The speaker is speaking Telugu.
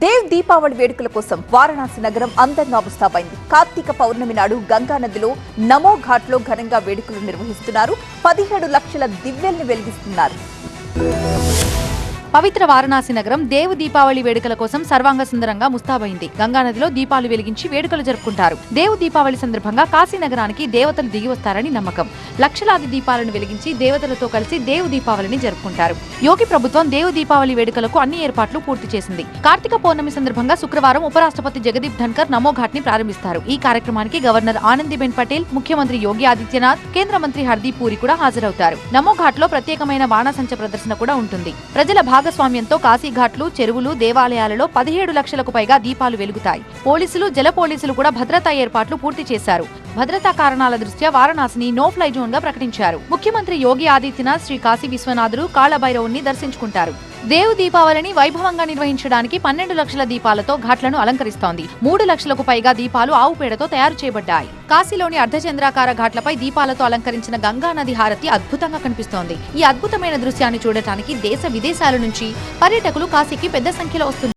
దేవ్ దీపావళి వేడుకల కోసం వారణాసి నగరం అందంగా ముస్తాబైంది. కార్తీక పౌర్ణమి నాడు గంగా నదిలో నమో ఘాట్లో ఘనంగా వేడుకలు నిర్వహిస్తున్నారు. 17 లక్షల దివ్వెల్ని వెలిగిస్తున్నారు. పవిత్ర వారణాసి నగరం దేవు దీపావళి వేడుకల కోసం సర్వాంగ సుందరంగా ముస్తాబైంది. గంగానదిలో దీపాలు వెలిగించి వేడుకలు జరుపుకుంటారు. దేవు దీపావళి సందర్భంగా కాశీ నగరానికి దేవతలు దిగి వస్తారని నమ్మకం. లక్షలాది దీపాలను వెలిగించి దేవతలతో కలిసి దేవు దీపావళిని జరుపుకుంటారు. యోగి ప్రభుత్వం దేవు దీపావళి వేడుకలకు అన్ని ఏర్పాట్లు పూర్తి చేసింది. కార్తీక పౌర్ణమి సందర్భంగా శుక్రవారం ఉపరాష్ట్రపతి జగదీప్ ధన్కర్ నమో ఘాట్ ని ప్రారంభిస్తారు. ఈ కార్యక్రమానికి గవర్నర్ ఆనందీబెన్ పటేల్, ముఖ్యమంత్రి యోగి ఆదిత్యనాథ్, కేంద్ర మంత్రి హర్దీప్ పూరి కూడా హాజరవుతారు. నమో ఘాట్ లో ప్రత్యేకమైన బాణసంచ ప్రదర్శన కూడా ఉంటుంది. ప్రజల భాగస్వామ్యంతో కాశీఘాట్లు, చెరువులు, దేవాలయాలలో 17 లక్షలకు పైగా దీపాలు వెలుగుతాయి. పోలీసులు, జల పోలీసులు కూడా భద్రతా ఏర్పాట్లు పూర్తి చేశారు. భద్రతా కారణాల దృష్ట్యా వారణాసిని నో ఫ్లై జోన్ గా ప్రకటించారు. ముఖ్యమంత్రి యోగి ఆదిత్యనాథ్ శ్రీ కాశీ విశ్వనాథుడు కాళభైరవుని దర్శించుకుంటారు. దేవు దీపావళిని వైభవంగా నిర్వహించడానికి 12 లక్షల దీపాలతో ఘాట్లను అలంకరిస్తోంది. 3 లక్షలకు పైగా దీపాలు ఆవు పేడతో తయారు చేయబడ్డాయి. కాశీలోని అర్ధచంద్రాకార ఘాట్లపై దీపాలతో అలంకరించిన గంగా నది హారతి అద్భుతంగా కనిపిస్తోంది. ఈ అద్భుతమైన దృశ్యాన్ని చూడటానికి దేశ విదేశాల నుంచి పర్యాటకులు కాశీకి పెద్ద సంఖ్యలో వస్తున్నారు.